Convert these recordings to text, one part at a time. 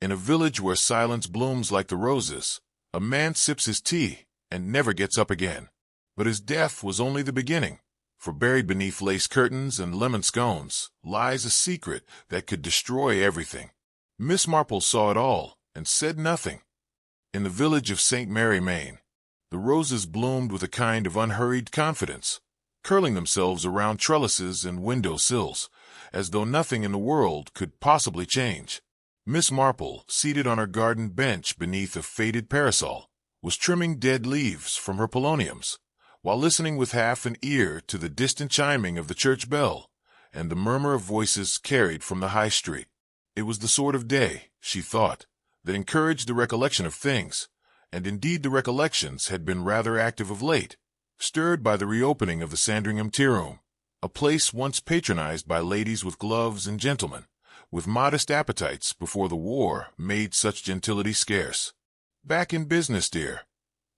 In a village where silence blooms like the roses, a man sips his tea and never gets up again. But his death was only the beginning, for buried beneath lace curtains and lemon scones lies a secret that could destroy everything. Miss Marple saw it all and said nothing. In the village of St. Mary, Maine, the roses bloomed with a kind of unhurried confidence, curling themselves around trellises and window sills, as though nothing in the world could possibly change. Miss Marple, seated on her garden bench beneath a faded parasol, was trimming dead leaves from her poloniums, while listening with half an ear to the distant chiming of the church bell and the murmur of voices carried from the high street. It was the sort of day, she thought, that encouraged the recollection of things, and indeed the recollections had been rather active of late, stirred by the reopening of the Sandringham tea-room, a place once patronized by ladies with gloves and gentlemen with modest appetites before the war made such gentility scarce. "Back in business, dear,"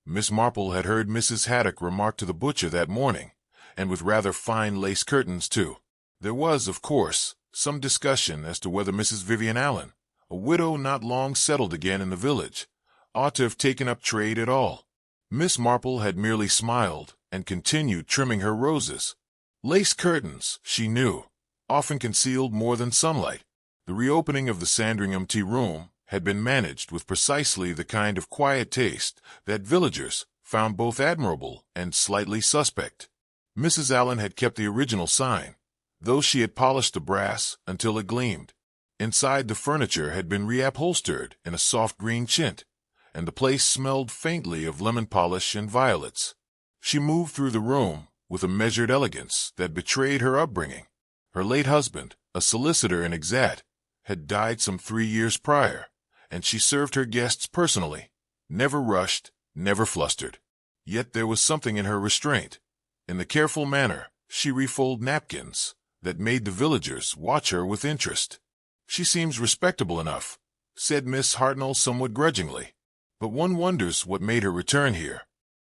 Miss Marple had heard Mrs. Haddock remark to the butcher that morning, and with rather fine lace curtains, too. There was, of course, some discussion as to whether Mrs. Vivian Allen, a widow not long settled again in the village, ought to have taken up trade at all. Miss Marple had merely smiled and continued trimming her roses. Lace curtains, she knew, often concealed more than sunlight. The reopening of the Sandringham tea-room had been managed with precisely the kind of quiet taste that villagers found both admirable and slightly suspect. Mrs. Allen had kept the original sign, though she had polished the brass until it gleamed. Inside, the furniture had been reupholstered in a soft green chint, and the place smelled faintly of lemon polish and violets. She moved through the room with a measured elegance that betrayed her upbringing. Her late husband, a solicitor in Exat, had died some 3 years prior, and she served her guests personally, never rushed, never flustered. Yet there was something in her restraint, in the careful manner she refolded napkins, that made the villagers watch her with interest. "She seems respectable enough," said Miss Hartnell somewhat grudgingly, "but one wonders what made her return here."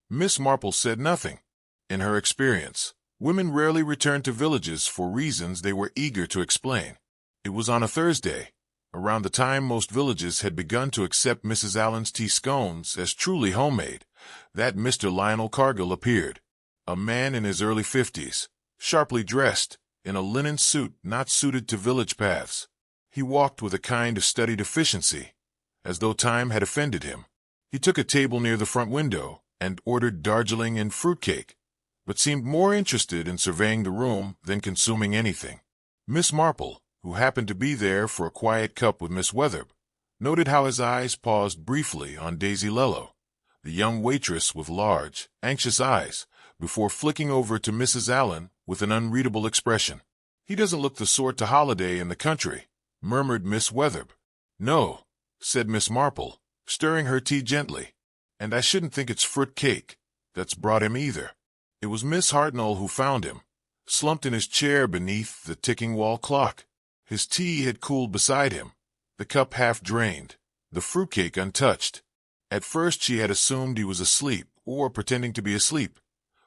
Miss Marple said nothing. In her experience, women rarely returned to villages for reasons they were eager to explain. It was on a Thursday, around the time most villages had begun to accept Mrs. Allen's tea scones as truly homemade, that Mr. Lionel Cargill appeared, a man in his early 50s, sharply dressed, in a linen suit not suited to village paths. He walked with a kind of studied efficiency, as though time had offended him. He took a table near the front window and ordered Darjeeling and fruitcake, but seemed more interested in surveying the room than consuming anything. Miss Marple, who happened to be there for a quiet cup with Miss Wetherbe, noted how his eyes paused briefly on Daisy Lello, the young waitress with large, anxious eyes, before flicking over to Mrs. Allen with an unreadable expression. "He doesn't look the sort to holiday in the country," murmured Miss Wetherbe. "No," said Miss Marple, stirring her tea gently, "and I shouldn't think it's fruit cake that's brought him either." It was Miss Hartnell who found him, slumped in his chair beneath the ticking wall clock. His tea had cooled beside him, the cup half drained, the fruitcake untouched. At first she had assumed he was asleep, or pretending to be asleep,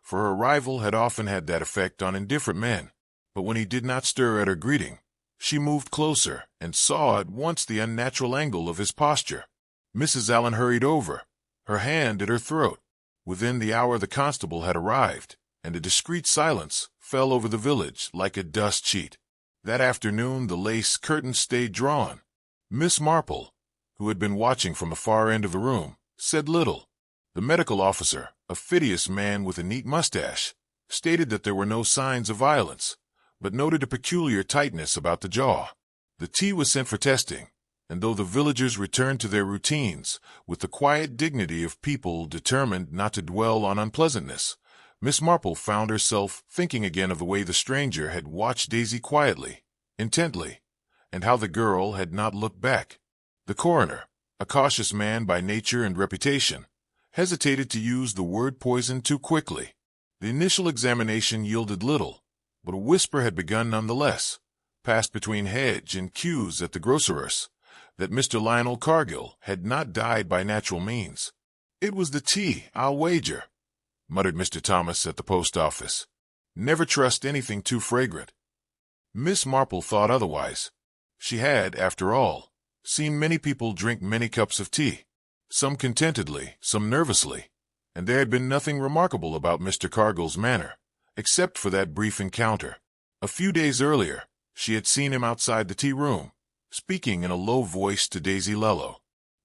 for her arrival had often had that effect on indifferent men. But when he did not stir at her greeting, she moved closer and saw at once the unnatural angle of his posture. Mrs. Allen hurried over, her hand at her throat. Within the hour the constable had arrived, and a discreet silence fell over the village like a dust sheet. That afternoon the lace curtains stayed drawn. Miss Marple, who had been watching from the far end of the room, said little. The medical officer, a piteous man with a neat mustache, stated that there were no signs of violence, but noted a peculiar tightness about the jaw. The tea was sent for testing, and though the villagers returned to their routines with the quiet dignity of people determined not to dwell on unpleasantness, Miss Marple found herself thinking again of the way the stranger had watched Daisy quietly, intently, and how the girl had not looked back. The coroner, a cautious man by nature and reputation, hesitated to use the word poison too quickly. The initial examination yielded little, but a whisper had begun nonetheless, passed between Hedge and Hughes at the grocer's, that Mr. Lionel Cargill had not died by natural means. "It was the tea, I'll wager," muttered Mr. Thomas at the post office. "Never trust anything too fragrant." Miss Marple thought otherwise. She had, after all, seen many people drink many cups of tea, some contentedly, some nervously, and there had been nothing remarkable about Mr. Cargill's manner, except for that brief encounter. A few days earlier, she had seen him outside the tea-room, speaking in a low voice to Daisy Lello.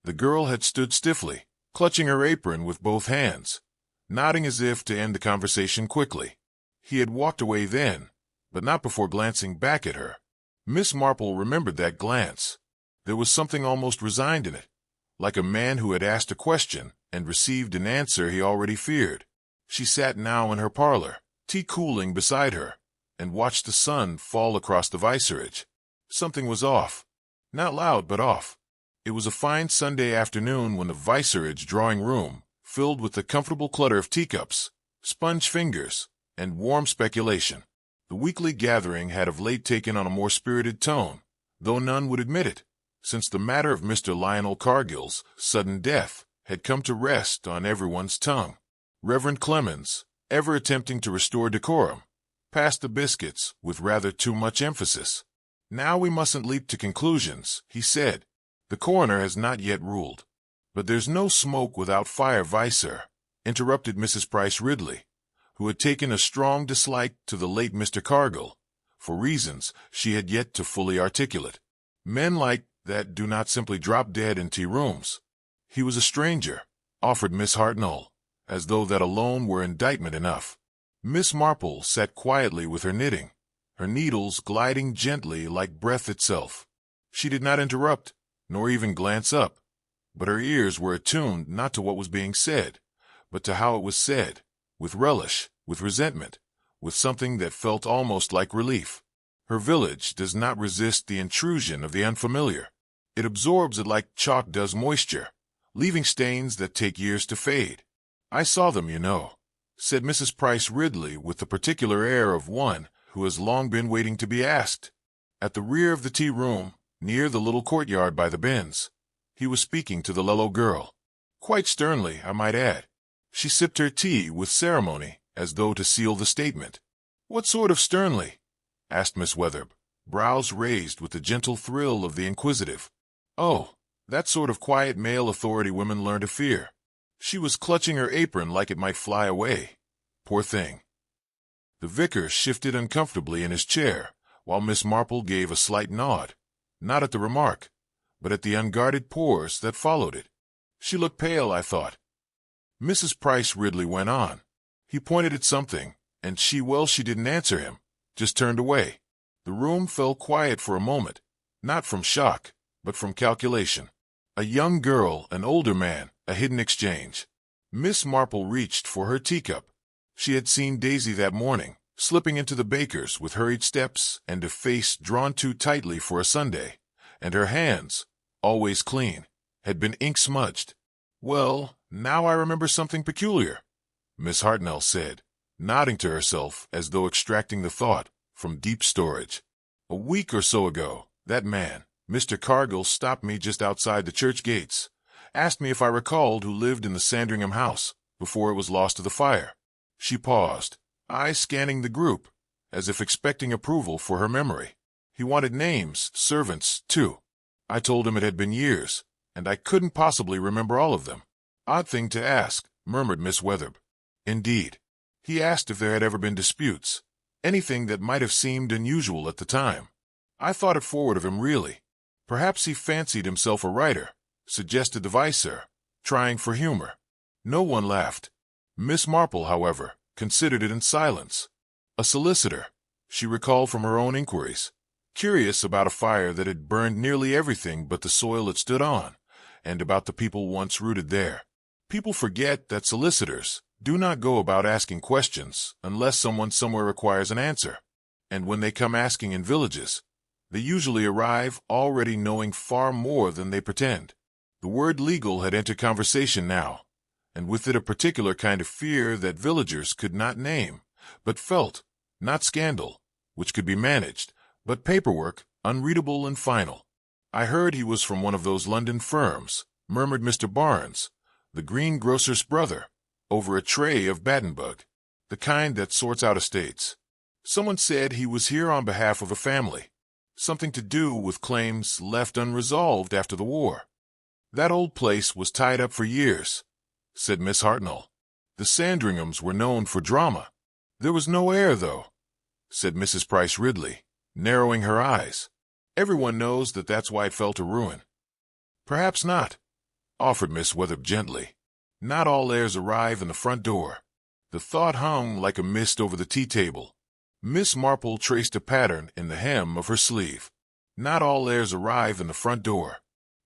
The girl had stood stiffly, clutching her apron with both hands, nodding as if to end the conversation quickly. He had walked away then, but not before glancing back at her. Miss Marple remembered that glance. There was something almost resigned in it, like a man who had asked a question and received an answer he already feared. She sat now in her parlor, tea cooling beside her, and watched the sun fall across the vicarage. Something was off. Not loud, but off. It was a fine Sunday afternoon when the vicarage drawing-room, filled with the comfortable clutter of teacups, sponge fingers, and warm speculation. The weekly gathering had of late taken on a more spirited tone, though none would admit it, since the matter of Mr. Lionel Cargill's sudden death had come to rest on everyone's tongue. Reverend Clemens, ever attempting to restore decorum, passed the biscuits with rather too much emphasis. "Now we mustn't leap to conclusions," he said. "The coroner has not yet ruled." "But there's no smoke without fire, Vicer," interrupted Mrs. Price Ridley, who had taken a strong dislike to the late Mr. Cargill, for reasons she had yet to fully articulate. "Men like that do not simply drop dead in tea-rooms." "He was a stranger," offered Miss Hartnell, as though that alone were indictment enough. Miss Marple sat quietly with her knitting, her needles gliding gently like breath itself. She did not interrupt, nor even glance up, but her ears were attuned not to what was being said, but to how it was said, with relish, with resentment, with something that felt almost like relief. Her village does not resist the intrusion of the unfamiliar. It absorbs it like chalk does moisture, leaving stains that take years to fade. "I saw them, you know," said Mrs. Price Ridley with the particular air of one who has long been waiting to be asked. At the rear of the tea-room, near the little courtyard by the bins, he was speaking to the Lello girl. Quite sternly, I might add. She sipped her tea with ceremony, as though to seal the statement. "What sort of sternly?" asked Miss Wetherby, brows raised with the gentle thrill of the inquisitive. "Oh, that sort of quiet male authority women learn to fear." She was clutching her apron like it might fly away. Poor thing. The vicar shifted uncomfortably in his chair, while Miss Marple gave a slight nod, not at the remark, but at the unguarded pause that followed it. She looked pale, I thought. Mrs. Price Ridley went on. He pointed at something, and she didn't answer him, just turned away. The room fell quiet for a moment, not from shock, but from calculation. A young girl, an older man, a hidden exchange. Miss Marple reached for her teacup. She had seen Daisy that morning, slipping into the baker's with hurried steps and a face drawn too tightly for a Sunday, and her hands, always clean, had been ink-smudged. "Well, now I remember something peculiar," Miss Hartnell said, nodding to herself as though extracting the thought from deep storage. "A week or so ago, that man, Mr. Cargill, stopped me just outside the church gates, asked me if I recalled who lived in the Sandringham house before it was lost to the fire." She paused, eyes scanning the group, as if expecting approval for her memory. "He wanted names, servants, too. I told him it had been years, and I couldn't possibly remember all of them." "Odd thing to ask," murmured Miss Wetherby. "Indeed. He asked if there had ever been disputes, anything that might have seemed unusual at the time. I thought it forward of him, really. Perhaps he fancied himself a writer," suggested the vicar, trying for humor. No one laughed. Miss Marple, however, considered it in silence. A solicitor, she recalled from her own inquiries, curious about a fire that had burned nearly everything but the soil it stood on, and about the people once rooted there. People forget that solicitors do not go about asking questions unless someone somewhere requires an answer, and when they come asking in villages, they usually arrive already knowing far more than they pretend. The word legal had entered conversation now, and with it a particular kind of fear that villagers could not name, but felt, not scandal, which could be managed, but paperwork, unreadable and final. "I heard he was from one of those London firms," murmured Mr. Barnes, the greengrocer's brother, over a tray of Battenbug, the kind that sorts out estates. "Someone said he was here on behalf of a family." Something to do with claims left unresolved after the war. "That old place was tied up for years," said Miss Hartnell. "The Sandringhams were known for drama." "There was no heir, though," said Mrs. Price Ridley, narrowing her eyes. "Everyone knows that that's why it fell to ruin." "Perhaps not," offered Miss Wetherby gently. "Not all heirs arrive in the front door." The thought hung like a mist over the tea table. Miss Marple traced a pattern in the hem of her sleeve. Not all heirs arrive in the front door.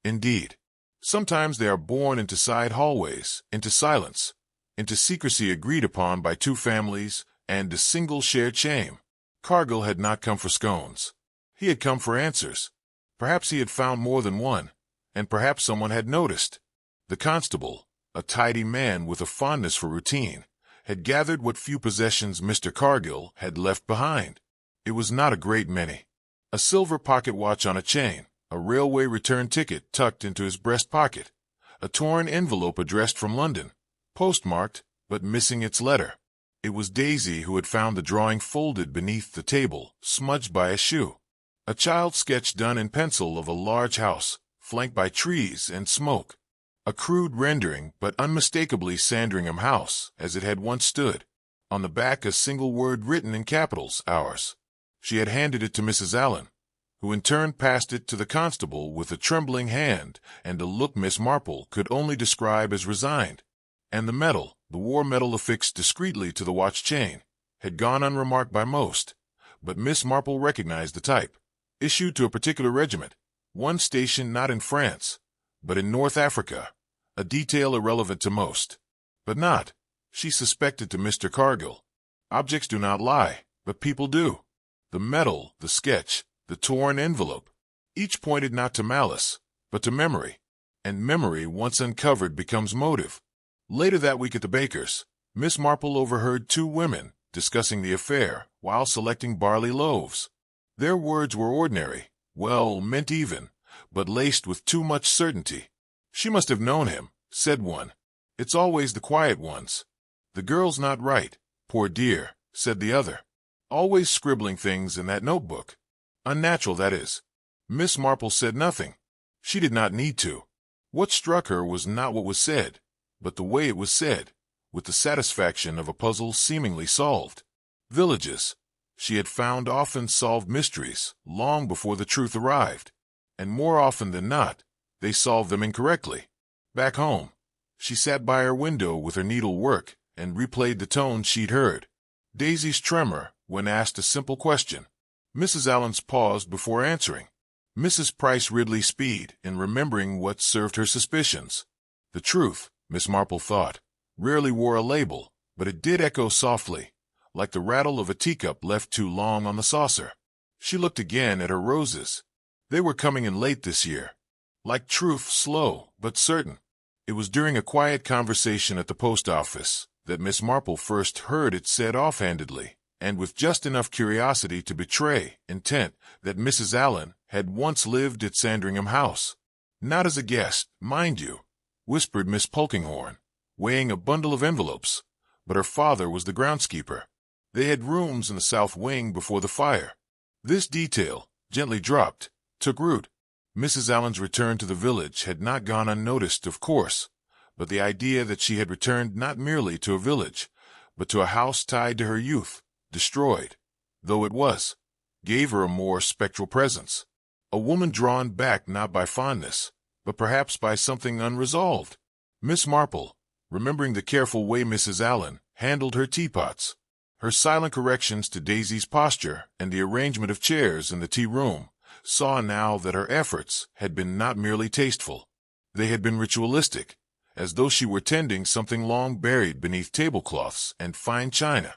Indeed, sometimes they are born into side hallways, into silence, into secrecy agreed upon by two families, and a single shared shame. Cargill had not come for scones. He had come for answers. Perhaps he had found more than one, and perhaps someone had noticed. The constable, a tidy man with a fondness for routine, had gathered what few possessions Mr. Cargill had left behind. It was not a great many. A silver pocket watch on a chain, a railway return ticket tucked into his breast pocket, a torn envelope addressed from London, postmarked, but missing its letter. It was Daisy who had found the drawing folded beneath the table, smudged by a shoe. A child's sketch done in pencil of a large house, flanked by trees and smoke. A crude rendering, but unmistakably Sandringham House, as it had once stood. On the back a single word written in capitals, "Ours." She had handed it to Mrs. Allen, who in turn passed it to the constable with a trembling hand and a look Miss Marple could only describe as resigned. And the medal, the war medal affixed discreetly to the watch chain, had gone unremarked by most, but Miss Marple recognized the type. Issued to a particular regiment, one stationed not in France, but in North Africa, a detail irrelevant to most. But not, she suspected, to Mr. Cargill. Objects do not lie, but people do. The medal, the sketch, the torn envelope, each pointed not to malice, but to memory. And memory, once uncovered, becomes motive. Later that week at the baker's, Miss Marple overheard two women discussing the affair while selecting barley loaves. Their words were ordinary, well meant even, but laced with too much certainty. "She must have known him," said one. "It's always the quiet ones." "The girl's not right, poor dear," said the other. "Always scribbling things in that notebook. Unnatural, that is." Miss Marple said nothing. She did not need to. What struck her was not what was said, but the way it was said, with the satisfaction of a puzzle seemingly solved. Villages, she had found, often solved mysteries long before the truth arrived, and more often than not, they solved them incorrectly. Back home, she sat by her window with her needlework and replayed the tones she'd heard. Daisy's tremor when asked a simple question. Mrs. Allen's pause before answering. Mrs. Price Ridley's speed in remembering what served her suspicions. The truth, Miss Marple thought, rarely wore a label, but it did echo softly, like the rattle of a teacup left too long on the saucer. She looked again at her roses. They were coming in late this year. Like truth, slow but certain. It was during a quiet conversation at the post office that Miss Marple first heard it said offhandedly, and with just enough curiosity to betray intent, that Mrs. Allen had once lived at Sandringham House. "Not as a guest, mind you," whispered Miss Polkinghorne, weighing a bundle of envelopes, but her father was the groundskeeper. They had rooms in the south wing before the fire. This detail, gently dropped, took root. Mrs. Allen's return to the village had not gone unnoticed, of course, but the idea that she had returned not merely to a village, but to a house tied to her youth, destroyed, though it was, gave her a more spectral presence. A woman drawn back not by fondness, but perhaps by something unresolved. Miss Marple, remembering the careful way Mrs. Allen handled her teapots, her silent corrections to Daisy's posture and the arrangement of chairs in the tea-room, saw now that her efforts had been not merely tasteful. They had been ritualistic, as though she were tending something long buried beneath tablecloths and fine china.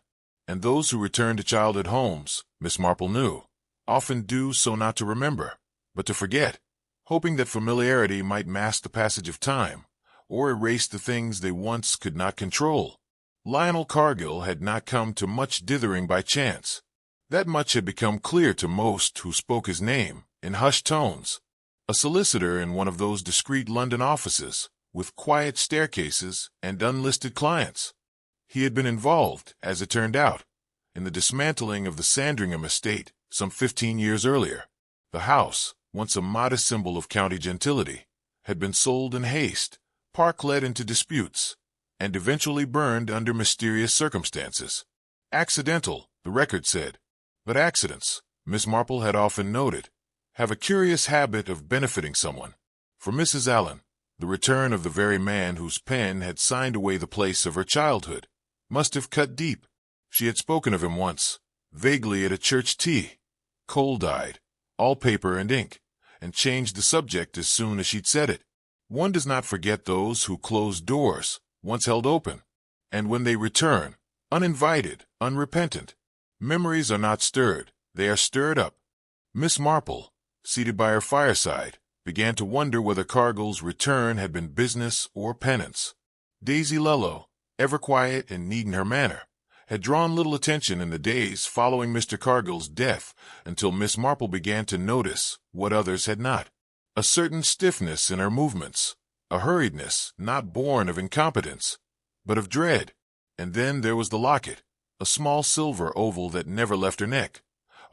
And those who return to childhood homes, Miss Marple knew, often do so not to remember, but to forget, hoping that familiarity might mask the passage of time, or erase the things they once could not control. Lionel Cargill had not come to much dithering by chance. That much had become clear to most who spoke his name in hushed tones. A solicitor in one of those discreet London offices, with quiet staircases and unlisted clients. He had been involved, as it turned out, in the dismantling of the Sandringham estate some 15 years earlier. The house, once a modest symbol of county gentility, had been sold in haste, park-led into disputes, and eventually burned under mysterious circumstances. Accidental, the record said. But accidents, Miss Marple had often noted, have a curious habit of benefiting someone. For Mrs. Allen, the return of the very man whose pen had signed away the place of her childhood must have cut deep. She had spoken of him once, vaguely at a church tea, cold-eyed, all paper and ink, and changed the subject as soon as she'd said it. One does not forget those who close doors, once held open, and when they return, uninvited, unrepentant, memories are not stirred, they are stirred up. Miss Marple, seated by her fireside, began to wonder whether Cargill's return had been business or penance. Daisy Lello, ever quiet and neat in her manner, had drawn little attention in the days following Mr. Cargill's death until Miss Marple began to notice what others had not. A certain stiffness in her movements, a hurriedness not born of incompetence, but of dread. And then there was the locket, a small silver oval that never left her neck,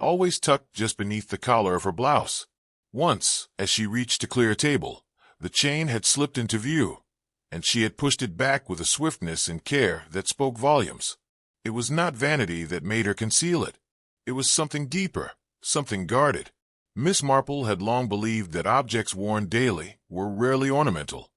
always tucked just beneath the collar of her blouse. Once, as she reached to clear a table, the chain had slipped into view, and she had pushed it back with a swiftness and care that spoke volumes. It was not vanity that made her conceal it. It was something deeper, something guarded. Miss Marple had long believed that objects worn daily were rarely ornamental.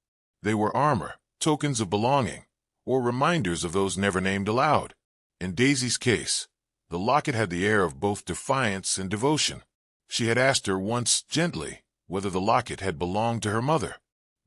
They were armor, tokens of belonging, or reminders of those never named aloud. In Daisy's case, the locket had the air of both defiance and devotion. She had asked her once gently whether the locket had belonged to her mother.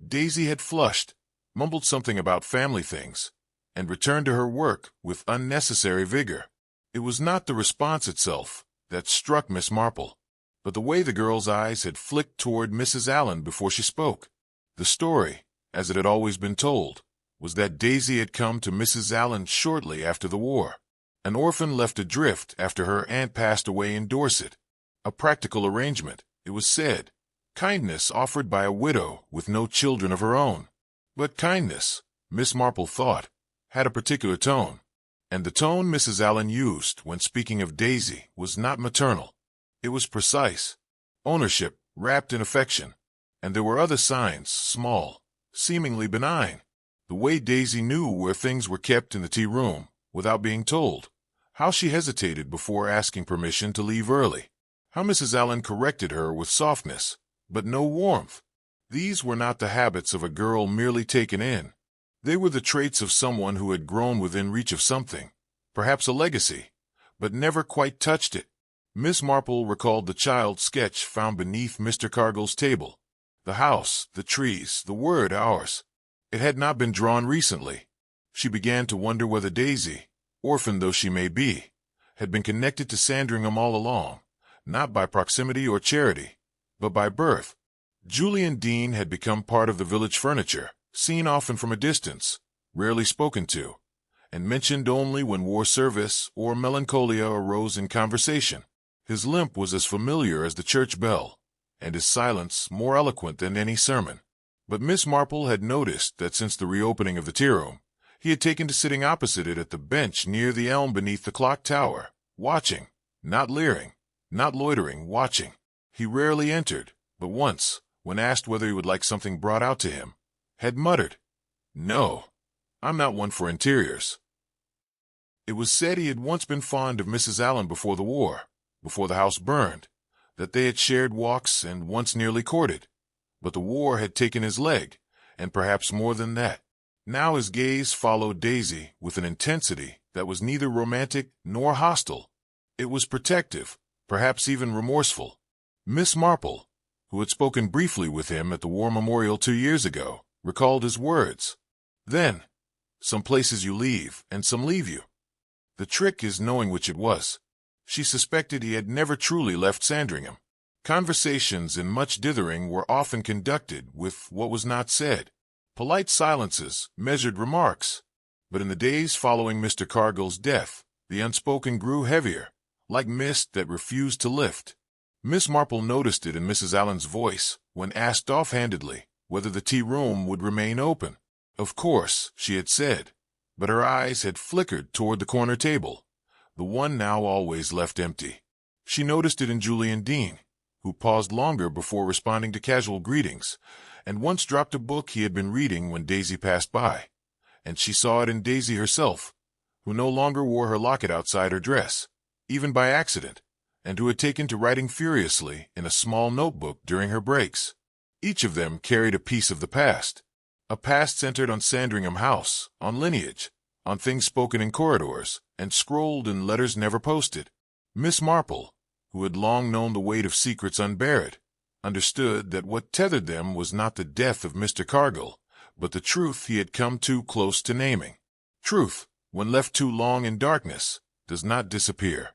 Daisy had flushed, mumbled something about family things, and returned to her work with unnecessary vigor. It was not the response itself that struck Miss Marple, but the way the girl's eyes had flicked toward Mrs. Allen before she spoke. The story, as it had always been told, was that Daisy had come to Mrs. Allen shortly after the war, an orphan left adrift after her aunt passed away in Dorset. A practical arrangement, it was said, kindness offered by a widow with no children of her own. But kindness, Miss Marple thought, had a particular tone, and the tone Mrs. Allen used when speaking of Daisy was not maternal. It was precise, ownership wrapped in affection, and there were other signs, small, seemingly benign. The way Daisy knew where things were kept in the tea-room without being told, how she hesitated before asking permission to leave early, how Mrs. Allen corrected her with softness, but no warmth. These were not the habits of a girl merely taken in. They were the traits of someone who had grown within reach of something, perhaps a legacy, but never quite touched it. Miss Marple recalled the child's sketch found beneath Mr. Cargill's table. The house, the trees, the word ours. It had not been drawn recently. She began to wonder whether Daisy, orphan though she may be, had been connected to Sandringham all along, not by proximity or charity, but by birth. Julian Dean had become part of the village furniture, seen often from a distance, rarely spoken to, and mentioned only when war service or melancholia arose in conversation. His limp was as familiar as the church bell, and his silence more eloquent than any sermon. But Miss Marple had noticed that since the reopening of the tea-room, he had taken to sitting opposite it at the bench near the elm beneath the clock tower, watching, not leering, not loitering, watching. He rarely entered, but once, when asked whether he would like something brought out to him, had muttered, "No, I'm not one for interiors." It was said he had once been fond of Mrs. Allen before the war, before the house burned, that they had shared walks and once nearly courted. But the war had taken his leg, and perhaps more than that. Now his gaze followed Daisy with an intensity that was neither romantic nor hostile. It was protective, perhaps even remorseful. Miss Marple, who had spoken briefly with him at the War Memorial 2 years ago, recalled his words. Then, some places you leave, and some leave you. The trick is knowing which it was. She suspected he had never truly left Sandringham. Conversations and much dithering were often conducted with what was not said. Polite silences, measured remarks. But in the days following Mr. Cargill's death, the unspoken grew heavier, like mist that refused to lift. Miss Marple noticed it in Mrs. Allen's voice when asked offhandedly whether the tea-room would remain open. Of course, she had said, but her eyes had flickered toward the corner table, the one now always left empty. She noticed it in Julian Dean, who paused longer before responding to casual greetings, and once dropped a book he had been reading when Daisy passed by. And she saw it in Daisy herself, who no longer wore her locket outside her dress, even by accident, and who had taken to writing furiously in a small notebook during her breaks. Each of them carried a piece of the past, a past centered on Sandringham House, on lineage, on things spoken in corridors, and scrolled in letters never posted. Miss Marple, who had long known the weight of secrets unburied, understood that what tethered them was not the death of Mr. Cargill, but the truth he had come too close to naming. Truth, when left too long in darkness, does not disappear.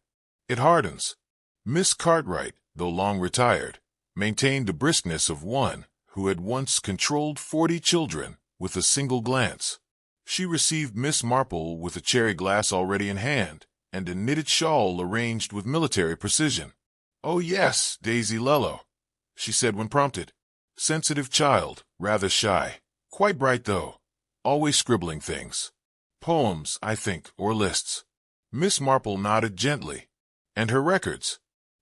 It hardens. Miss Cartwright, though long retired, maintained the briskness of one who had once controlled 40 children with a single glance. She received Miss Marple with a cherry glass already in hand, and a knitted shawl arranged with military precision. "Oh yes, Daisy Lello," she said when prompted. "Sensitive child, rather shy. Quite bright, though. Always scribbling things. Poems, I think, or lists." Miss Marple nodded gently. "And her records?"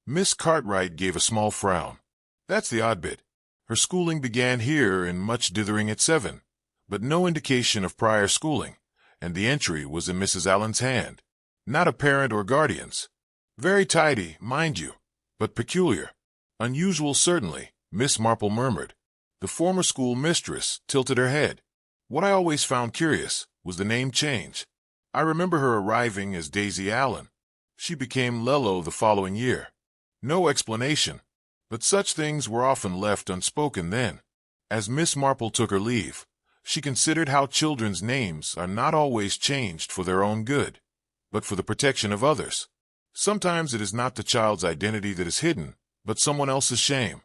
Miss Cartwright gave a small frown. "That's the odd bit. Her schooling began here and much dithering at 7, but no indication of prior schooling, and the entry was in Mrs. Allen's hand. Not a parent or guardian's. Very tidy, mind you, but peculiar. Unusual, certainly," Miss Marple murmured. The former school mistress tilted her head. "What I always found curious was the name change. I remember her arriving as Daisy Allen. She became Lello the following year. No explanation, but such things were often left unspoken then." As Miss Marple took her leave, she considered how children's names are not always changed for their own good, but for the protection of others. Sometimes it is not the child's identity that is hidden, but someone else's shame.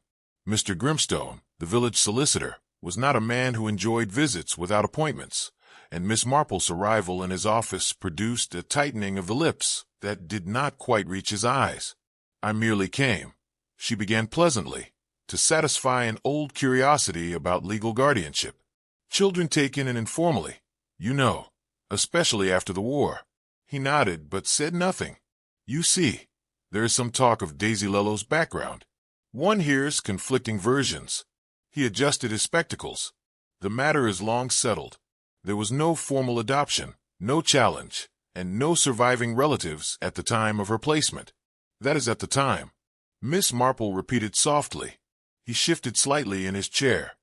Mr. Grimstone, the village solicitor, was not a man who enjoyed visits without appointments, and Miss Marple's arrival in his office produced a tightening of the lips that did not quite reach his eyes. "I merely came," she began pleasantly, "to satisfy an old curiosity about legal guardianship. Children taken in informally, you know, especially after the war." He nodded but said nothing. "You see, there is some talk of Daisy Lello's background. One hears conflicting versions." He adjusted his spectacles. "The matter is long settled. There was no formal adoption, no challenge, and no surviving relatives at the time of her placement. That is at the time." Miss Marple repeated softly. He shifted slightly in his chair.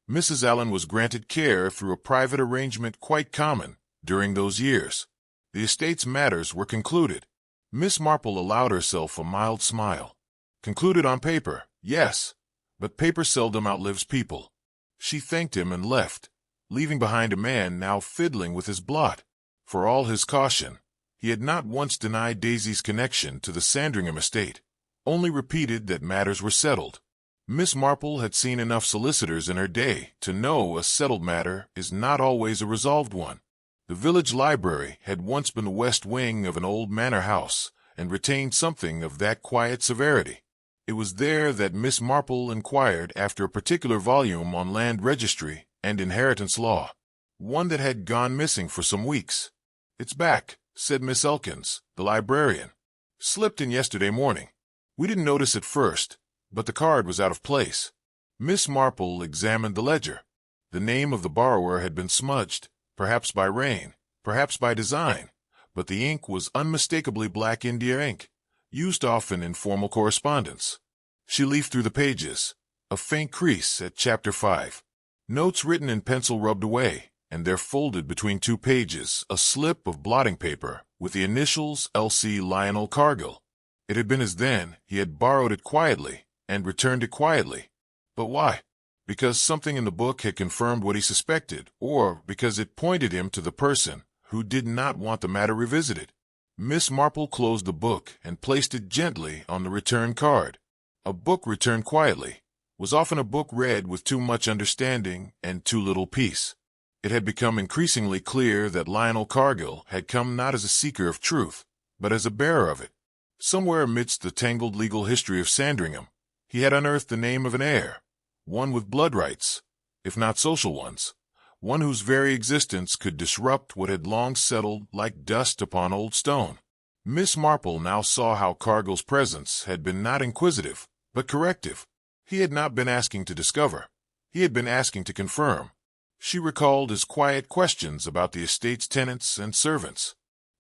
"Mrs. Allen was granted care through a private arrangement quite common during those years. The estate's matters were concluded." Miss Marple allowed herself a mild smile. "Concluded on paper, yes, but paper seldom outlives people." She thanked him and left, leaving behind a man now fiddling with his blot. For all his caution, he had not once denied Daisy's connection to the Sandringham estate, only repeated that matters were settled. Miss Marple had seen enough solicitors in her day to know a settled matter is not always a resolved one. The village library had once been the west wing of an old manor house, and retained something of that quiet severity. It was there that Miss Marple inquired after a particular volume on land registry and inheritance law, one that had gone missing for some weeks. "It's back," said Miss Elkins, the librarian. "Slipped in yesterday morning. We didn't notice at first, but the card was out of place." Miss Marple examined the ledger. The name of the borrower had been smudged, perhaps by rain, perhaps by design, but the ink was unmistakably black India ink, used often in formal correspondence. She leafed through the pages, a faint crease at chapter 5. Notes written in pencil rubbed away, and there folded between 2 pages a slip of blotting paper with the initials L.C. Lionel Cargill. It had been as then he had borrowed it quietly and returned it quietly. But why? Because something in the book had confirmed what he suspected, or because it pointed him to the person who did not want the matter revisited? Miss Marple closed the book and placed it gently on the return card. A book returned quietly was often a book read with too much understanding and too little peace. It had become increasingly clear that Lionel Cargill had come not as a seeker of truth, but as a bearer of it. Somewhere amidst the tangled legal history of Sandringham, he had unearthed the name of an heir, one with blood rights, if not social ones, one whose very existence could disrupt what had long settled like dust upon old stone. Miss Marple now saw how Cargill's presence had been not inquisitive, but corrective. He had not been asking to discover. He had been asking to confirm. She recalled his quiet questions about the estate's tenants and servants.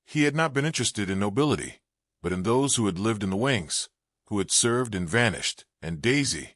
He had not been interested in nobility, but in those who had lived in the wings, who had served and vanished, and Daisy,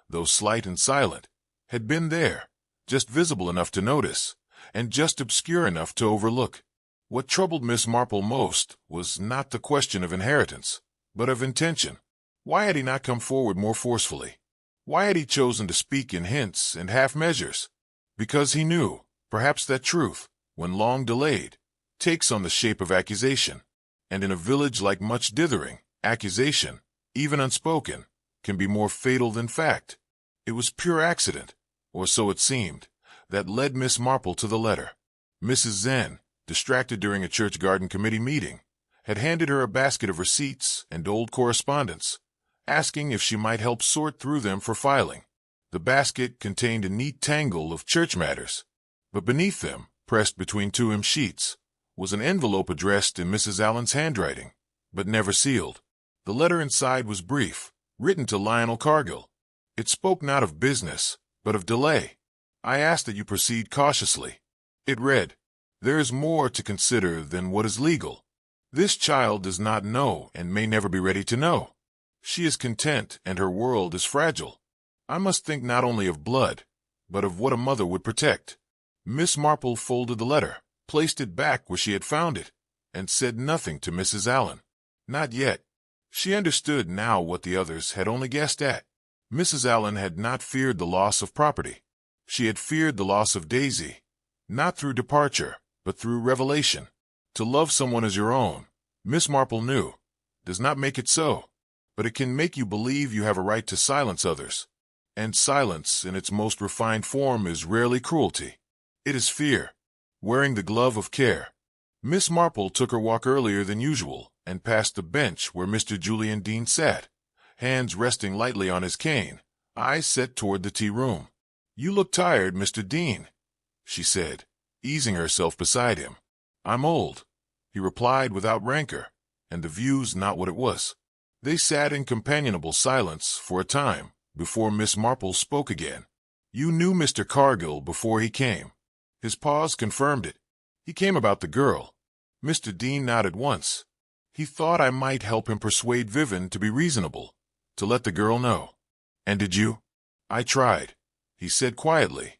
though slight and silent, had been there, just visible enough to notice, and just obscure enough to overlook. What troubled Miss Marple most was not the question of inheritance, but of intention. Why had he not come forward more forcefully? Why had he chosen to speak in hints and half-measures? Because he knew, perhaps, that truth, when long delayed, takes on the shape of accusation, and in a village like much dithering, accusation, even unspoken, can be more fatal than fact. It was pure accident, or so it seemed, that led Miss Marple to the letter. Mrs. Zen, distracted during a church garden committee meeting, had handed her a basket of receipts and old correspondence, asking if she might help sort through them for filing. The basket contained a neat tangle of church matters, but beneath them, pressed between two sheets, was an envelope addressed in Mrs. Allen's handwriting, but never sealed. The letter inside was brief, written to Lionel Cargill. It spoke not of business, but of delay. I ask that you proceed cautiously. It read, "There is more to consider than what is legal. This child does not know and may never be ready to know. She is content and her world is fragile. I must think not only of blood, but of what a mother would protect." Miss Marple folded the letter, placed it back where she had found it, and said nothing to Mrs. Allen. Not yet. She understood now what the others had only guessed at. Mrs. Allen had not feared the loss of property. She had feared the loss of Daisy, not through departure, but through revelation. To love someone as your own, Miss Marple knew, does not make it so, but it can make you believe you have a right to silence others. And silence in its most refined form is rarely cruelty. It is fear, wearing the glove of care. Miss Marple took her walk earlier than usual and passed the bench where Mr. Julian Dean sat, hands resting lightly on his cane, eyes set toward the tea-room. "You look tired, Mr. Dean," she said, easing herself beside him. "I'm old," he replied without rancor, and the view's not what it was. They sat in companionable silence for a time before Miss Marple spoke again. "You knew Mr. Cargill before he came." His pause confirmed it. "He came about the girl." Mr. Dean nodded once. "He thought I might help him persuade Vivian to be reasonable, to let the girl know." "And did you?" "I tried," he said quietly,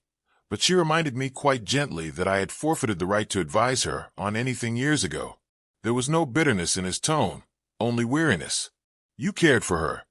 "but she reminded me quite gently that I had forfeited the right to advise her on anything years ago." There was no bitterness in his tone, only weariness. "You cared for her."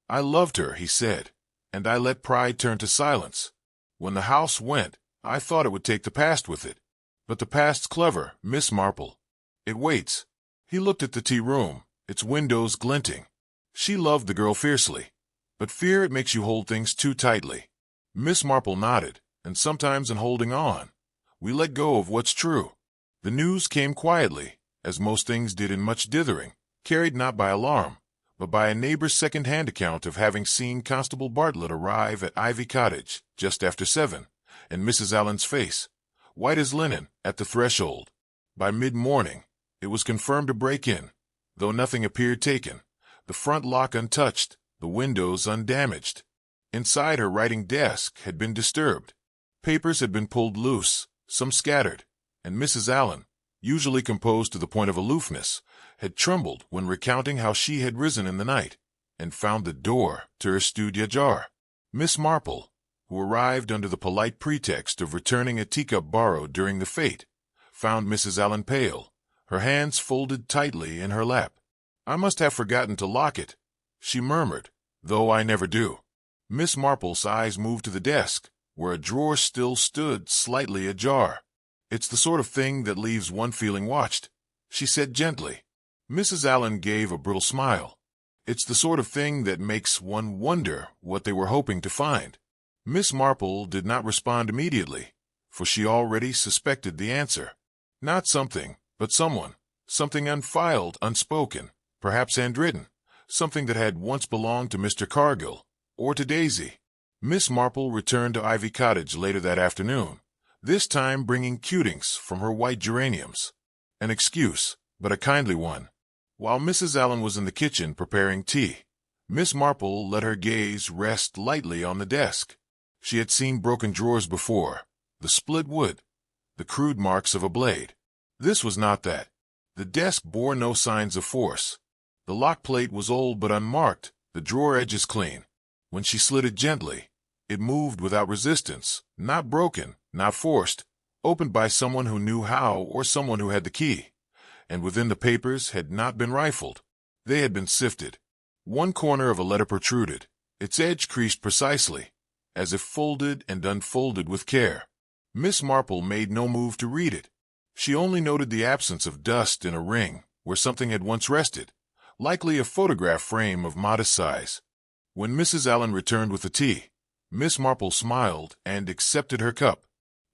"I loved her," he said, "and I let pride turn to silence. When the house went, I thought it would take the past with it. But the past's clever, Miss Marple. It waits." He looked at the tea-room, its windows glinting. She loved the girl fiercely, but fear it makes you hold things too tightly. Miss Marple nodded, and sometimes in holding on, we let go of what's true. The news came quietly, as most things did in much dithering, carried not by alarm, but by a neighbor's second-hand account of having seen Constable Bartlett arrive at Ivy Cottage just after 7, and Mrs. Allen's face, white as linen, at the threshold. By mid-morning, it was confirmed a break-in, though nothing appeared taken, the front lock untouched, the windows undamaged. Inside her writing desk had been disturbed. Papers had been pulled loose, some scattered, and Mrs. Allen, usually composed to the point of aloofness, had trembled when recounting how she had risen in the night and found the door to her studio ajar. Miss Marple, who arrived under the polite pretext of returning a teacup borrowed during the fete, found Mrs. Allen pale, her hands folded tightly in her lap. "I must have forgotten to lock it," she murmured, "though I never do." Miss Marple's eyes moved to the desk, where a drawer still stood slightly ajar. "It's the sort of thing that leaves one feeling watched," she said gently. Mrs. Allen gave a brittle smile. "It's the sort of thing that makes one wonder what they were hoping to find." Miss Marple did not respond immediately, for she already suspected the answer. Not something, but someone, something unfiled, unspoken, perhaps handwritten, something that had once belonged to Mr. Cargill, or to Daisy. Miss Marple returned to Ivy Cottage later that afternoon, this time bringing cutings from her white geraniums. An excuse, but a kindly one. While Mrs. Allen was in the kitchen preparing tea, Miss Marple let her gaze rest lightly on the desk. She had seen broken drawers before, the split wood, the crude marks of a blade. This was not that. The desk bore no signs of force. The lock plate was old but unmarked, the drawer edges clean. When she slid it gently, it moved without resistance, not broken, not forced, opened by someone who knew how or someone who had the key. And within the papers had not been rifled. They had been sifted. One corner of a letter protruded, its edge creased precisely, as if folded and unfolded with care. Miss Marple made no move to read it. She only noted the absence of dust in a ring where something had once rested, likely a photograph frame of modest size. When Mrs. Allen returned with the tea, Miss Marple smiled and accepted her cup.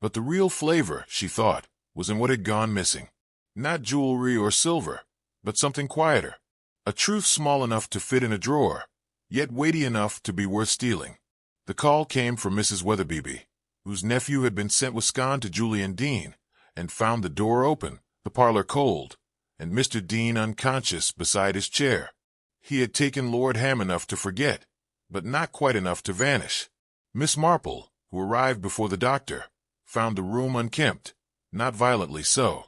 But the real flavor, she thought, was in what had gone missing. Not jewelry or silver, but something quieter. A truth small enough to fit in a drawer, yet weighty enough to be worth stealing. The call came from Mrs. Weatherby, whose nephew had been sent with scone to Julian Dean, and found the door open, the parlor cold, and Mr. Dean unconscious beside his chair. He had taken Lord Ham enough to forget, but not quite enough to vanish. Miss Marple, who arrived before the doctor, found the room unkempt, not violently so,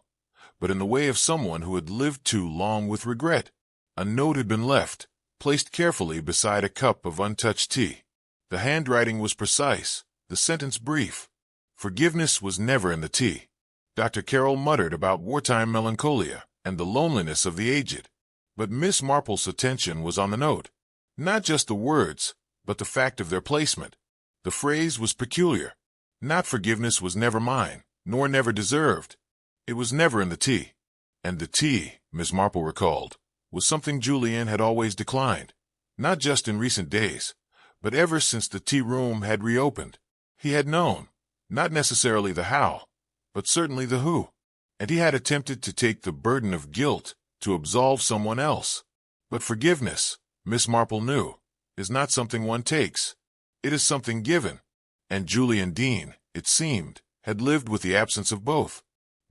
but in the way of someone who had lived too long with regret. A note had been left, placed carefully beside a cup of untouched tea. The handwriting was precise, the sentence brief. Forgiveness was never in the tea. Dr. Carroll muttered about wartime melancholia and the loneliness of the aged. But Miss Marple's attention was on the note. Not just the words, but the fact of their placement. The phrase was peculiar. Not forgiveness was never mine, nor never deserved. It was never in the tea. And the tea, Miss Marple recalled, was something Julian had always declined, not just in recent days, but ever since the tea-room had reopened. He had known, not necessarily the how, but certainly the who, and he had attempted to take the burden of guilt to absolve someone else. But forgiveness, Miss Marple knew, is not something one takes. It is something given, and Julian Dean, it seemed, had lived with the absence of both.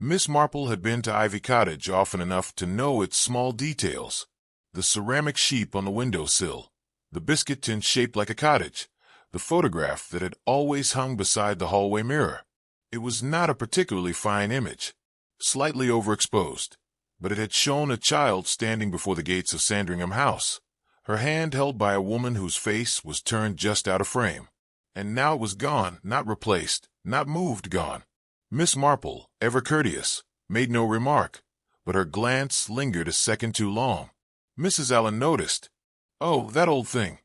Miss Marple had been to Ivy Cottage often enough to know its small details. The ceramic sheep on the window-sill, the biscuit tin shaped like a cottage, the photograph that had always hung beside the hallway mirror. It was not a particularly fine image, slightly overexposed, but it had shown a child standing before the gates of Sandringham House, her hand held by a woman whose face was turned just out of frame. And now it was gone, not replaced, not moved, gone. Miss Marple, ever courteous, made no remark, but her glance lingered a second too long. Mrs. Allen noticed. "Oh, that old thing,"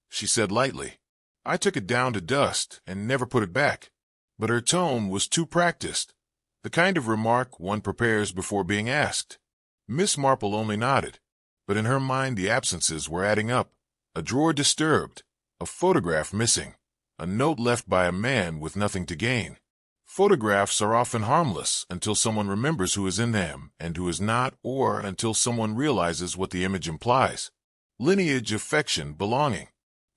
she said lightly. "I took it down to dust and never put it back." But her tone was too practiced, the kind of remark one prepares before being asked. Miss Marple only nodded, but in her mind the absences were adding up. A drawer disturbed, a photograph missing, a note left by a man with nothing to gain. Photographs are often harmless until someone remembers who is in them and who is not, or until someone realizes what the image implies. Lineage, affection, belonging.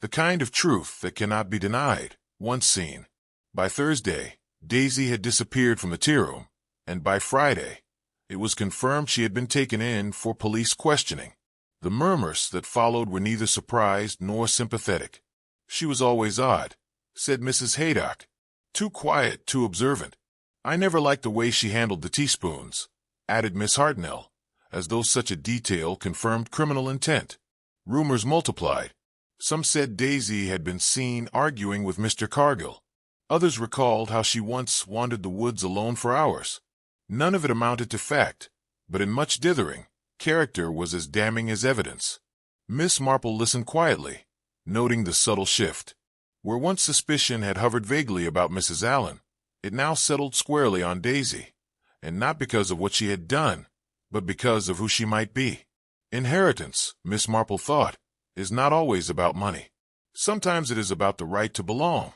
The kind of truth that cannot be denied, once seen. By Thursday, Daisy had disappeared from the tea-room, and by Friday, it was confirmed she had been taken in for police questioning. The murmurs that followed were neither surprised nor sympathetic. "She was always odd," said Mrs. Haydock. "Too quiet, too observant. I never liked the way she handled the teaspoons," added Miss Hartnell, as though such a detail confirmed criminal intent. Rumors multiplied. Some said Daisy had been seen arguing with Mr. Cargill. Others recalled how she once wandered the woods alone for hours. None of it amounted to fact, but in much dithering, character was as damning as evidence. Miss Marple listened quietly, noting the subtle shift. Where once suspicion had hovered vaguely about Mrs. Allen, it now settled squarely on Daisy, and not because of what she had done, but because of who she might be. Inheritance, Miss Marple thought, is not always about money. Sometimes it is about the right to belong,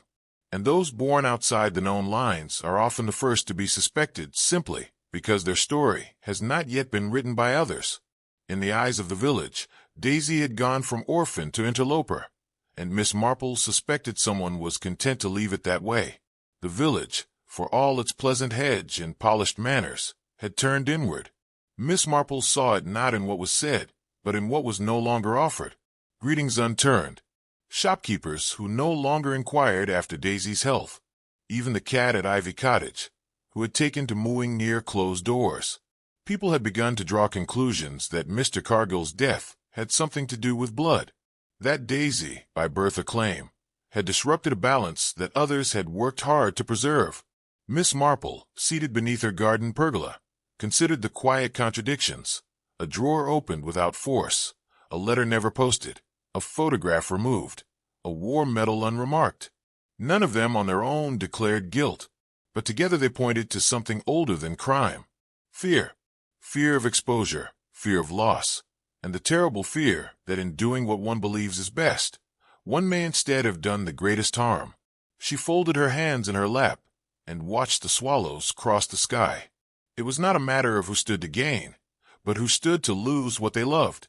and those born outside the known lines are often the first to be suspected simply because their story has not yet been written by others. In the eyes of the village, Daisy had gone from orphan to interloper, and Miss Marple suspected someone was content to leave it that way. The village, for all its pleasant hedge and polished manners, had turned inward. Miss Marple saw it not in what was said, but in what was no longer offered. Greetings unturned. Shopkeepers who no longer inquired after Daisy's health. Even the cat at Ivy Cottage, who had taken to mooing near closed doors. People had begun to draw conclusions that Mr. Cargill's death had something to do with blood. That Daisy, by birth a claim, had disrupted a balance that others had worked hard to preserve. Miss Marple, seated beneath her garden pergola, considered the quiet contradictions. A drawer opened without force, a letter never posted, a photograph removed, a war medal unremarked. None of them on their own declared guilt, but together they pointed to something older than crime. Fear. Fear of exposure, fear of loss, and the terrible fear that in doing what one believes is best, one may instead have done the greatest harm. She folded her hands in her lap and watched the swallows cross the sky. It was not a matter of who stood to gain, but who stood to lose what they loved.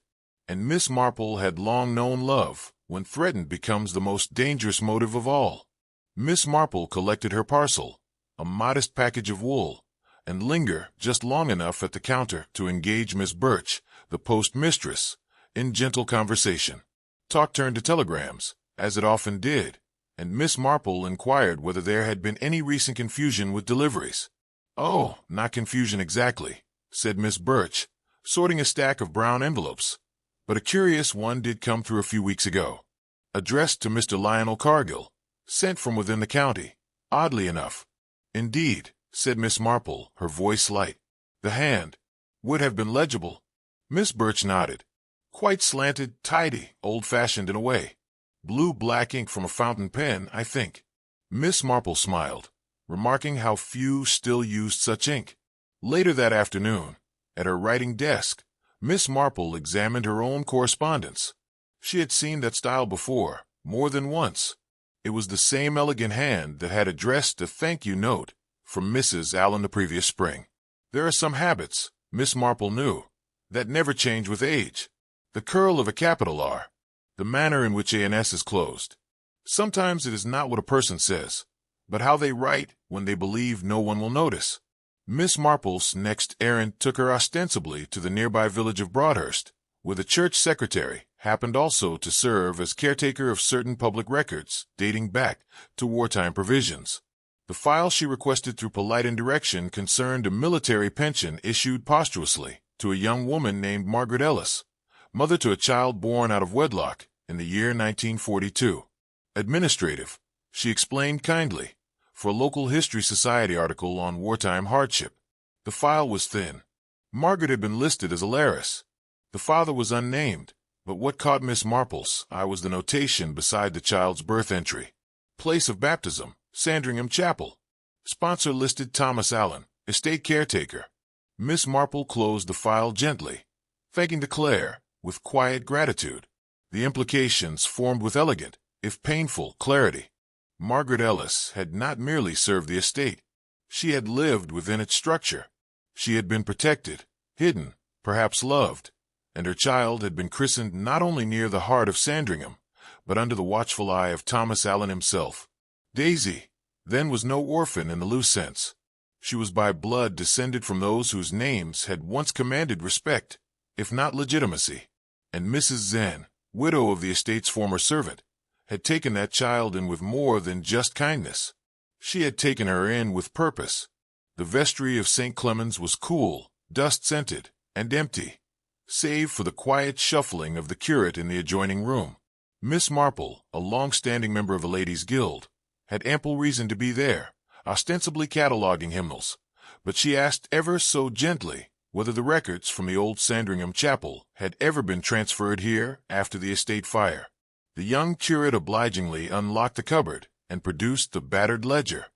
And Miss Marple had long known love, when threatened, becomes the most dangerous motive of all. Miss Marple collected her parcel, a modest package of wool, and lingered just long enough at the counter to engage Miss Birch, the postmistress, in gentle conversation. Talk turned to telegrams, as it often did, and Miss Marple inquired whether there had been any recent confusion with deliveries. "Oh, not confusion exactly," said Miss Birch, sorting a stack of brown envelopes. "But a curious one did come through a few weeks ago. Addressed to Mr. Lionel Cargill, sent from within the county, oddly enough." "Indeed," said Miss Marple, her voice light. "The hand would have been legible." Miss Birch nodded. "Quite slanted, tidy, old-fashioned in a way. Blue-black ink from a fountain pen, I think." Miss Marple smiled, remarking how few still used such ink. Later that afternoon, at her writing desk, Miss Marple examined her own correspondence. She had seen that style before, more than once. It was the same elegant hand that had addressed a thank-you note from Mrs. Allen the previous spring. There are some habits, Miss Marple knew, that never change with age. The curl of a capital R, the manner in which A&S is closed. Sometimes it is not what a person says, but how they write when they believe no one will notice. Miss Marple's next errand took her ostensibly to the nearby village of Broadhurst, where the church secretary happened also to serve as caretaker of certain public records dating back to wartime provisions. The file she requested through polite indirection concerned a military pension issued posthumously to a young woman named Margaret Ellis, mother to a child born out of wedlock in the year 1942. Administrative, she explained kindly, for a local history society article on wartime hardship. The file was thin. Margaret had been listed as a heiress. The father was unnamed, but what caught Miss Marple's eye was the notation beside the child's birth entry. Place of baptism, Sandringham Chapel. Sponsor listed Thomas Allen, estate caretaker. Miss Marple closed the file gently, thanking the Clare with quiet gratitude. The implications formed with elegant, if painful, clarity. Margaret Ellis had not merely served the estate. She had lived within its structure. She had been protected, hidden, perhaps loved, and her child had been christened not only near the heart of Sandringham, but under the watchful eye of Thomas Allen himself. Daisy, then, was no orphan in the loose sense. She was by blood descended from those whose names had once commanded respect, if not legitimacy. And Mrs. Zen, widow of the estate's former servant, had taken that child in with more than just kindness. She had taken her in with purpose. The vestry of St. Clement's was cool, dust-scented, and empty, save for the quiet shuffling of the curate in the adjoining room. Miss Marple, a long-standing member of the Ladies' Guild, had ample reason to be there, ostensibly cataloguing hymnals, but she asked ever so gently whether the records from the old Sandringham Chapel had ever been transferred here after the estate fire. The young curate obligingly unlocked the cupboard and produced the battered ledger.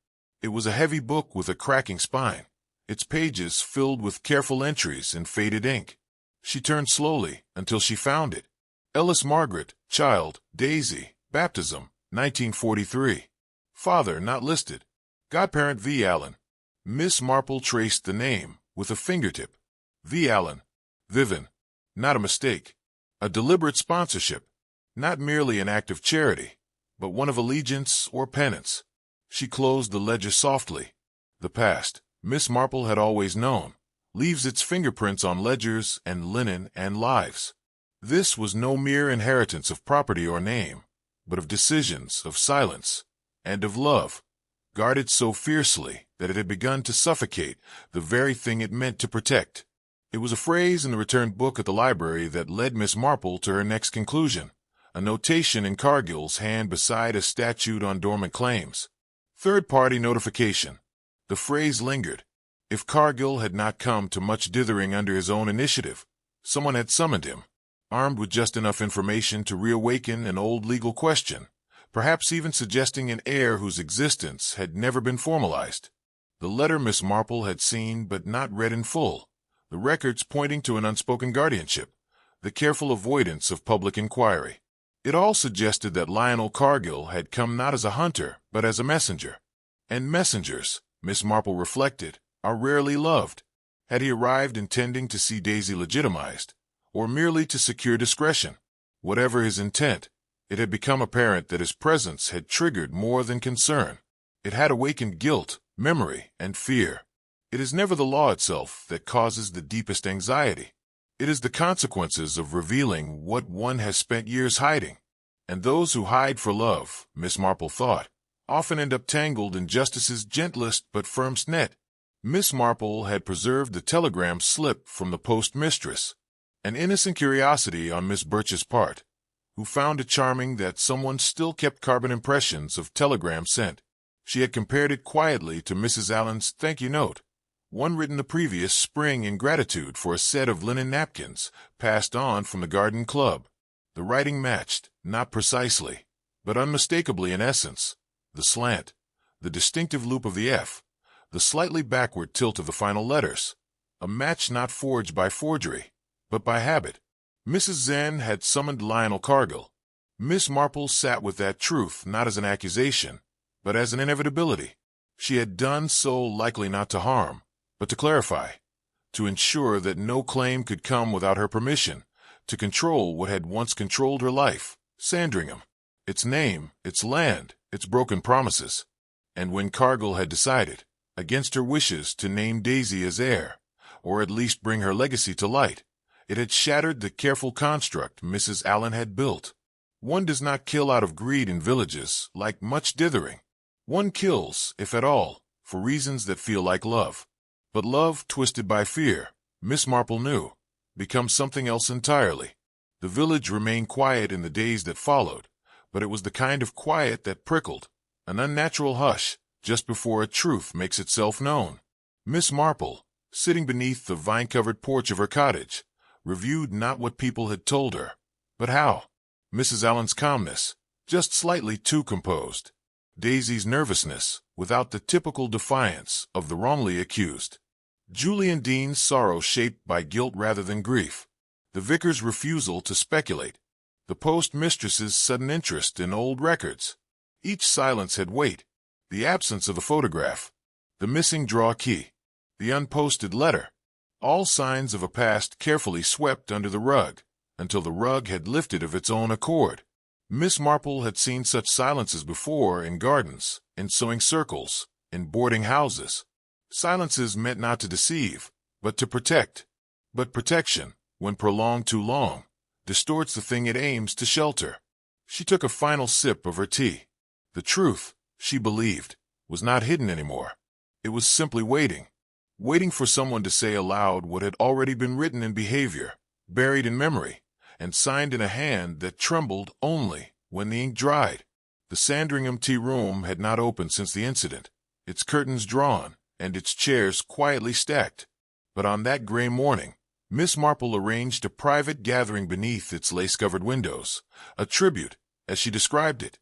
It was a heavy book with a cracking spine, its pages filled with careful entries in faded ink. She turned slowly until she found it. Ellis Margaret, child, Daisy, baptism, 1943. Father not listed. Godparent V. Allen. Miss Marple traced the name with a fingertip. V. Allen. Vivian. Not a mistake. A deliberate sponsorship. Not merely an act of charity, but one of allegiance or penance. She closed the ledger softly. The past, Miss Marple had always known, leaves its fingerprints on ledgers and linen and lives. This was no mere inheritance of property or name, but of decisions, of silence, and of love, guarded so fiercely that it had begun to suffocate the very thing it meant to protect. It was a phrase in the returned book at the library that led Miss Marple to her next conclusion, a notation in Cargill's hand beside a statute on dormant claims. Third-party notification. The phrase lingered. If Cargill had not come to much dithering under his own initiative, someone had summoned him, armed with just enough information to reawaken an old legal question, perhaps even suggesting an heir whose existence had never been formalized. The letter Miss Marple had seen but not read in full, the records pointing to an unspoken guardianship, the careful avoidance of public inquiry. It all suggested that Lionel Cargill had come not as a hunter, but as a messenger. And messengers, Miss Marple reflected, are rarely loved. Had he arrived intending to see Daisy legitimized, or merely to secure discretion? Whatever his intent, it had become apparent that his presence had triggered more than concern. It had awakened guilt, memory, and fear. It is never the law itself that causes the deepest anxiety. It is the consequences of revealing what one has spent years hiding. And those who hide for love, Miss Marple thought, often end up tangled in justice's gentlest but firmest net. Miss Marple had preserved the telegram slip from the postmistress, an innocent curiosity on Miss Birch's part, who found it charming that someone still kept carbon impressions of telegrams sent. She had compared it quietly to Mrs. Allen's thank-you note, one written the previous spring in gratitude for a set of linen napkins passed on from the garden club. The writing matched, not precisely, but unmistakably in essence, the slant, the distinctive loop of the F, the slightly backward tilt of the final letters, a match not forged by forgery, but by habit. Mrs. Zen had summoned Lionel Cargill. Miss Marple sat with that truth not as an accusation, but as an inevitability. She had done so likely not to harm, but to clarify, to ensure that no claim could come without her permission, to control what had once controlled her life, Sandringham, its name, its land, its broken promises. And when Cargill had decided, against her wishes, to name Daisy as heir, or at least bring her legacy to light, it had shattered the careful construct Mrs. Allen had built. One does not kill out of greed in villages, like much dithering. One kills, if at all, for reasons that feel like love. But love twisted by fear, Miss Marple knew, becomes something else entirely. The village remained quiet in the days that followed, but it was the kind of quiet that prickled, an unnatural hush, just before a truth makes itself known. Miss Marple, sitting beneath the vine-covered porch of her cottage, reviewed not what people had told her, but how. Mrs. Allen's calmness, just slightly too composed. Daisy's nervousness, without the typical defiance of the wrongly accused. Julian Dean's sorrow shaped by guilt rather than grief. The vicar's refusal to speculate. The postmistress's sudden interest in old records. Each silence had weight. The absence of the photograph. The missing drawer key. The unposted letter. All signs of a past carefully swept under the rug, until the rug had lifted of its own accord. Miss Marple had seen such silences before in gardens, in sewing circles, in boarding houses. Silences meant not to deceive, but to protect. But protection, when prolonged too long, distorts the thing it aims to shelter. She took a final sip of her tea. The truth, she believed, was not hidden anymore. It was simply waiting. Waiting for someone to say aloud what had already been written in behavior, buried in memory, and signed in a hand that trembled only when the ink dried. The Sandringham tea room had not opened since the incident, its curtains drawn, and its chairs quietly stacked. But on that gray morning, Miss Marple arranged a private gathering beneath its lace-covered windows, a tribute, as she described it,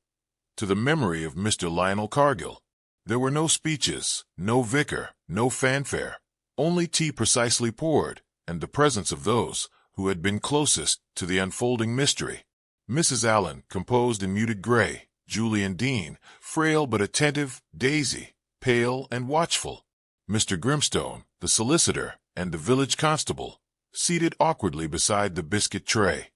to the memory of Mr. Lionel Cargill. There were no speeches, no vicar, no fanfare, only tea precisely poured, and the presence of those who had been closest to the unfolding mystery. Mrs. Allen, composed in muted gray, Julian Dean, frail but attentive, Daisy, pale and watchful, Mr. Grimstone, the solicitor, and the village constable, seated awkwardly beside the biscuit tray.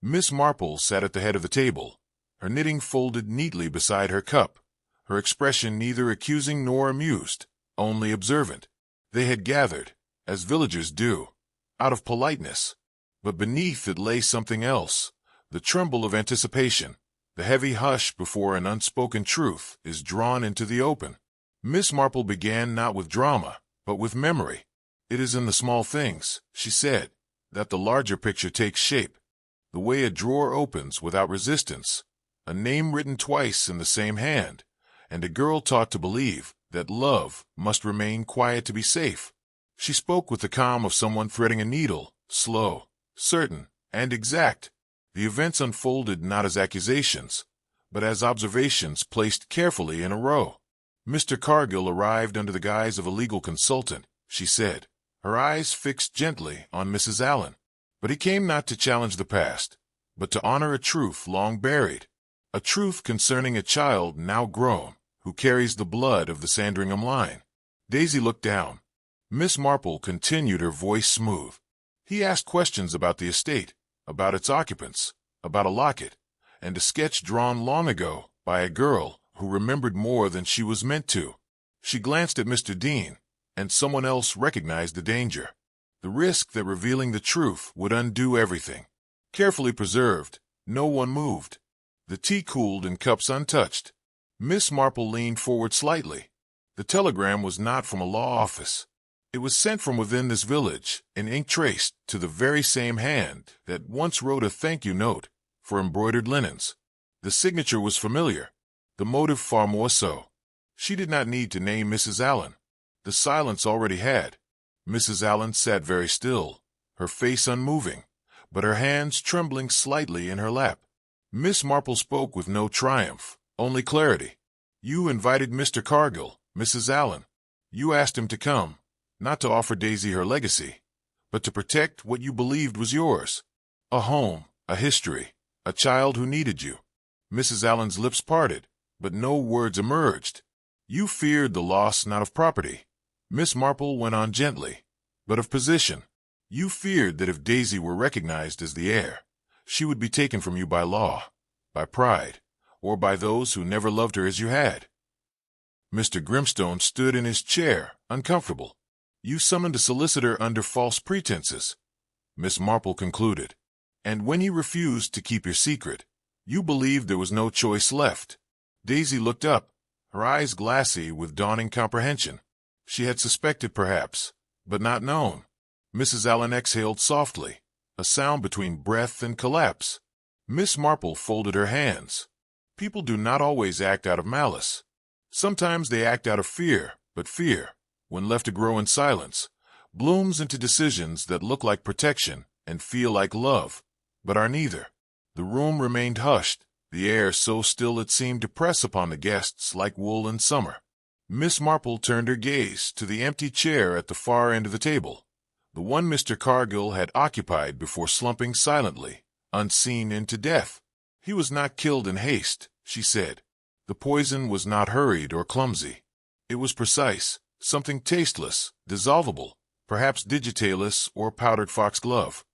Miss Marple sat at the head of the table, her knitting folded neatly beside her cup, her expression neither accusing nor amused, only observant. They had gathered, as villagers do, out of politeness. But beneath it lay something else, the tremble of anticipation, the heavy hush before an unspoken truth is drawn into the open. Miss Marple began not with drama, but with memory. "It is in the small things," she said, "that the larger picture takes shape. The way a drawer opens without resistance, a name written twice in the same hand, and a girl taught to believe that love must remain quiet to be safe." She spoke with the calm of someone threading a needle, slow, certain, and exact. The events unfolded not as accusations, but as observations placed carefully in a row. "Mr. Cargill arrived under the guise of a legal consultant," she said, her eyes fixed gently on Mrs. Allen. "But he came not to challenge the past, but to honor a truth long buried, a truth concerning a child now grown, who carries the blood of the Sandringham line." Daisy looked down. Miss Marple continued, her voice smooth. "He asked questions about the estate, about its occupants, about a locket, and a sketch drawn long ago by a girl who remembered more than she was meant to." She glanced at Mr. Dean, and someone else recognized the danger, the risk that revealing the truth would undo everything. Carefully preserved, no one moved. The tea cooled in cups untouched. Miss Marple leaned forward slightly. The telegram was not from a law office. It was sent from within this village, in ink traced to the very same hand that once wrote a thank-you note for embroidered linens. The signature was familiar, the motive far more so. She did not need to name Mrs. Allen. The silence already had. Mrs. Allen sat very still, her face unmoving, but her hands trembling slightly in her lap. Miss Marple spoke with no triumph, only clarity. "You invited Mr. Cargill, Mrs. Allen. You asked him to come, not to offer Daisy her legacy, but to protect what you believed was yours. A home, a history, a child who needed you." Mrs. Allen's lips parted, but no words emerged. "You feared the loss not of property," Miss Marple went on gently, "but of position. You feared that if Daisy were recognized as the heir, she would be taken from you by law, by pride, or by those who never loved her as you had." Mr. Grimstone stood in his chair, uncomfortable. "You summoned a solicitor under false pretenses," Miss Marple concluded. "And when he refused to keep your secret, you believed there was no choice left." Daisy looked up, her eyes glassy with dawning comprehension. She had suspected perhaps, but not known. Mrs. Allen exhaled softly, a sound between breath and collapse. Miss Marple folded her hands. People do not always act out of malice. Sometimes they act out of fear, but fear, when left to grow in silence, blooms into decisions that look like protection and feel like love, but are neither. The room remained hushed, the air so still it seemed to press upon the guests like wool in summer. Miss Marple turned her gaze to the empty chair at the far end of the table, the one Mr. Cargill had occupied before slumping silently, unseen, into death. "He was not killed in haste," she said. "The poison was not hurried or clumsy. It was precise, something tasteless, dissolvable, perhaps digitalis or powdered foxglove,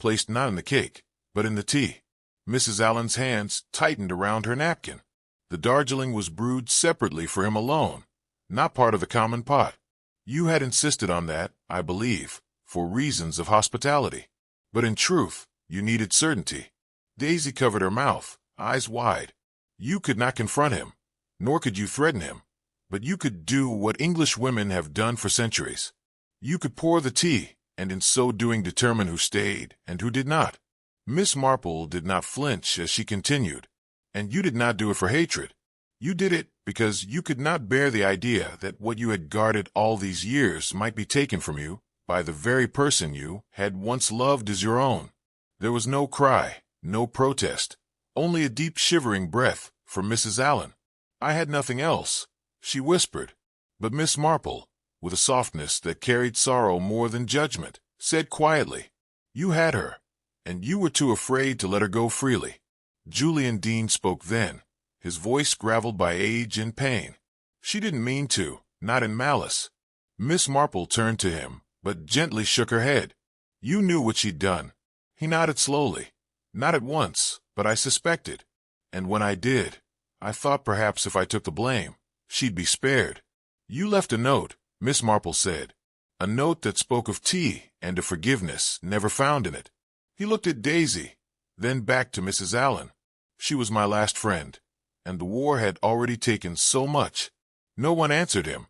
placed not in the cake, but in the tea." Mrs. Allen's hands tightened around her napkin. "The Darjeeling was brewed separately for him alone, not part of the common pot. You had insisted on that, I believe, for reasons of hospitality. But in truth, you needed certainty." Daisy covered her mouth, eyes wide. "You could not confront him, nor could you threaten him, but you could do what English women have done for centuries. You could pour the tea, and in so doing determine who stayed and who did not." Miss Marple did not flinch as she continued. "And you did not do it for hatred. You did it because you could not bear the idea that what you had guarded all these years might be taken from you by the very person you had once loved as your own." There was no cry, no protest, only a deep shivering breath from Mrs. Allen. "I had nothing else," she whispered. But Miss Marple, with a softness that carried sorrow more than judgment, said quietly, "You had her, and you were too afraid to let her go freely." Julian Dean spoke then, his voice graveled by age and pain. "She didn't mean to, not in malice." Miss Marple turned to him, but gently shook her head. "You knew what she'd done." He nodded slowly. "Not at once, but I suspected. And when I did, I thought perhaps if I took the blame, she'd be spared." "You left a note," Miss Marple said. "A note that spoke of tea and of forgiveness never found in it." He looked at Daisy, then back to Mrs. Allen. She was my last friend, and the war had already taken so much. No one answered him.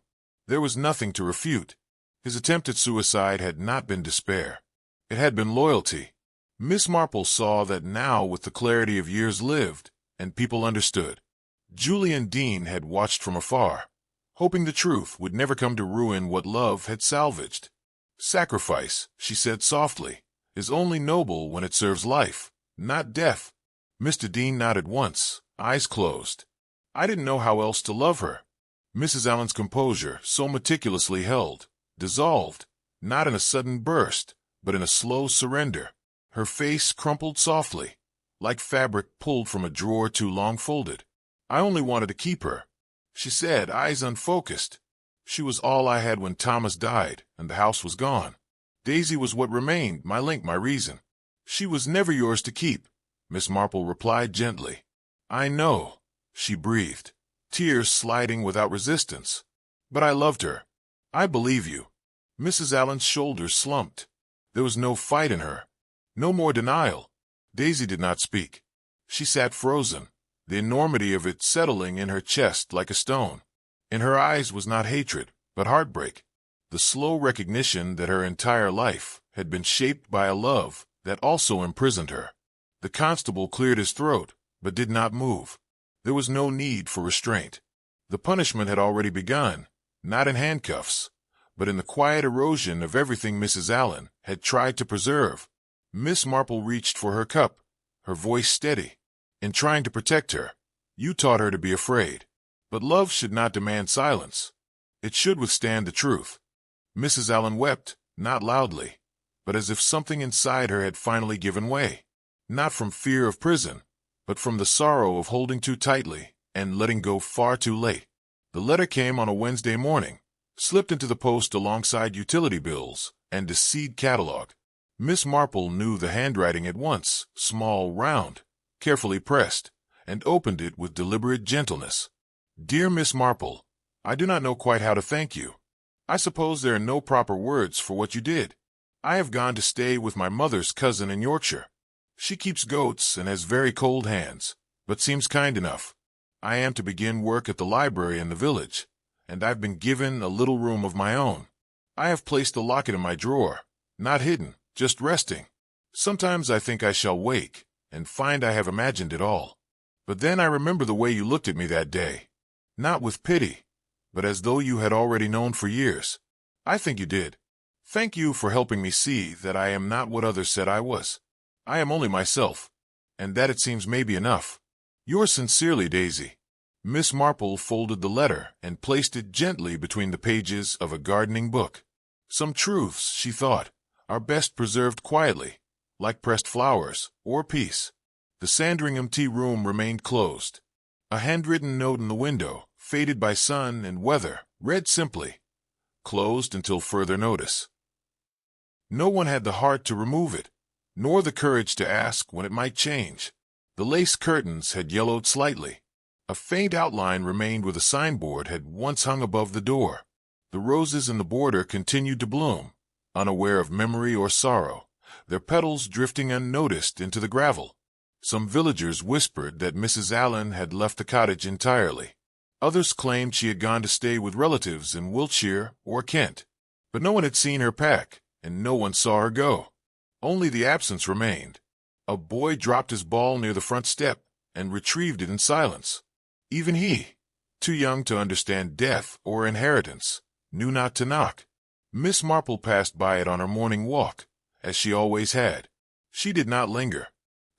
There was nothing to refute. His attempt at suicide had not been despair. It had been loyalty. Miss Marple saw that now with the clarity of years lived, and people understood. Julian Dean had watched from afar, hoping the truth would never come to ruin what love had salvaged. Sacrifice, she said softly, is only noble when it serves life, not death. Mr. Dean nodded once, eyes closed. I didn't know how else to love her. Mrs. Allen's composure, so meticulously held, dissolved, not in a sudden burst, but in a slow surrender. Her face crumpled softly, like fabric pulled from a drawer too long folded. I only wanted to keep her, she said, eyes unfocused. She was all I had when Thomas died, and the house was gone. Daisy was what remained, my link, my reason. She was never yours to keep, Miss Marple replied gently. I know, she breathed, tears sliding without resistance. But I loved her. I believe you. Mrs. Allen's shoulders slumped. There was no fight in her. No more denial. Daisy did not speak. She sat frozen, the enormity of it settling in her chest like a stone. In her eyes was not hatred, but heartbreak. The slow recognition that her entire life had been shaped by a love that also imprisoned her. The constable cleared his throat, but did not move. There was no need for restraint. The punishment had already begun, not in handcuffs, but in the quiet erosion of everything Mrs. Allen had tried to preserve. Miss Marple reached for her cup, her voice steady. In trying to protect her, you taught her to be afraid. But love should not demand silence. It should withstand the truth. Mrs. Allen wept, not loudly, but as if something inside her had finally given way. Not from fear of prison, but from the sorrow of holding too tightly and letting go far too late. The letter came on a Wednesday morning, slipped into the post alongside utility bills and a seed catalog. Miss Marple knew the handwriting at once, small, round, carefully pressed, and opened it with deliberate gentleness. Dear Miss Marple, I do not know quite how to thank you. I suppose there are no proper words for what you did. I have gone to stay with my mother's cousin in Yorkshire. She keeps goats and has very cold hands, but seems kind enough. I am to begin work at the library in the village, and I've been given a little room of my own. I have placed the locket in my drawer, not hidden, just resting. Sometimes I think I shall wake and find I have imagined it all. But then I remember the way you looked at me that day. Not with pity, but as though you had already known for years. I think you did. Thank you for helping me see that I am not what others said I was. I am only myself, and that it seems may be enough. Yours sincerely, Daisy. Miss Marple folded the letter and placed it gently between the pages of a gardening book. Some truths, she thought, are best preserved quietly, like pressed flowers or peace. The Sandringham tea room remained closed. A handwritten note in the window, faded by sun and weather, read simply, "Closed until further notice." No one had the heart to remove it, nor the courage to ask when it might change. The lace curtains had yellowed slightly. A faint outline remained where the signboard had once hung above the door. The roses in the border continued to bloom, unaware of memory or sorrow, their petals drifting unnoticed into the gravel. Some villagers whispered that Mrs. Allen had left the cottage entirely. Others claimed she had gone to stay with relatives in Wiltshire or Kent. But no one had seen her pack, and no one saw her go. Only the absence remained. A boy dropped his ball near the front step and retrieved it in silence. Even he, too young to understand death or inheritance, knew not to knock. Miss Marple passed by it on her morning walk, as she always had. She did not linger.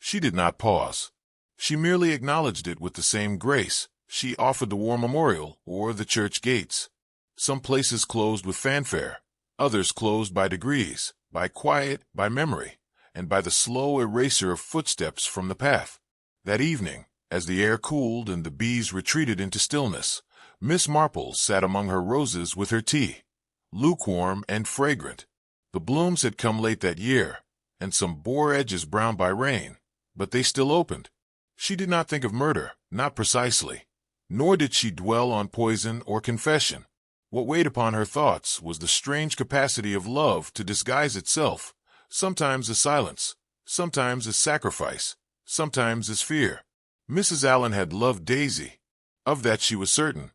She did not pause. She merely acknowledged it with the same grace she offered the war memorial or the church gates. Some places closed with fanfare, others closed by degrees, by quiet, by memory, and by the slow eraser of footsteps from the path. That evening, as the air cooled and the bees retreated into stillness, Miss Marple sat among her roses with her tea, lukewarm and fragrant. The blooms had come late that year, and some bore edges browned by rain, but they still opened. She did not think of murder, not precisely, nor did she dwell on poison or confession. What weighed upon her thoughts was the strange capacity of love to disguise itself, sometimes as silence, sometimes as sacrifice, sometimes as fear. Mrs. Allen had loved Daisy. Of that she was certain.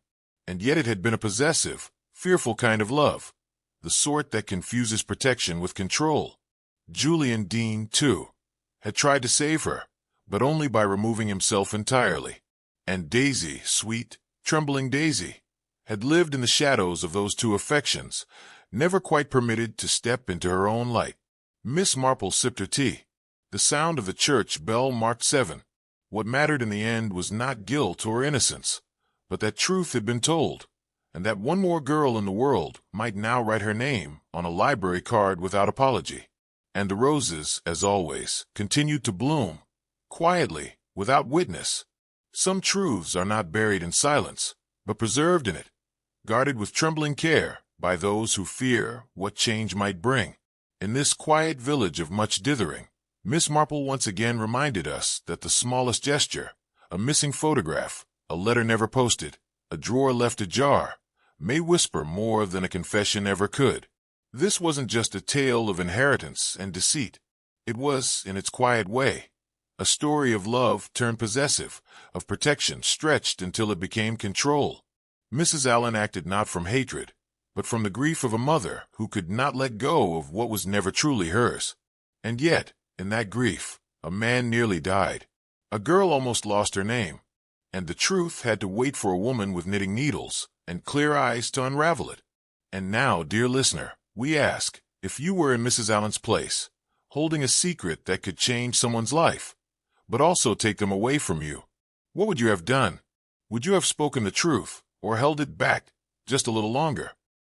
And yet it had been a possessive, fearful kind of love, the sort that confuses protection with control. Julian Dean, too, had tried to save her, but only by removing himself entirely. And Daisy, sweet, trembling Daisy, had lived in the shadows of those two affections, never quite permitted to step into her own light. Miss Marple sipped her tea. The sound of the church bell marked 7. What mattered in the end was not guilt or innocence, but that truth had been told, and that one more girl in the world might now write her name on a library card without apology. And the roses, as always, continued to bloom, quietly, without witness. Some truths are not buried in silence, but preserved in it, guarded with trembling care by those who fear what change might bring. In this quiet village of much dithering, Miss Marple once again reminded us that the smallest gesture, a missing photograph, a letter never posted, a drawer left ajar, may whisper more than a confession ever could. This wasn't just a tale of inheritance and deceit. It was, in its quiet way, a story of love turned possessive, of protection stretched until it became control. Mrs. Allen acted not from hatred, but from the grief of a mother who could not let go of what was never truly hers. And yet, in that grief, a man nearly died. A girl almost lost her name, and the truth had to wait for a woman with knitting needles and clear eyes to unravel it. And now, dear listener, we ask, if you were in Mrs. Allen's place, holding a secret that could change someone's life, but also take them away from you, what would you have done? Would you have spoken the truth, or held it back just a little longer?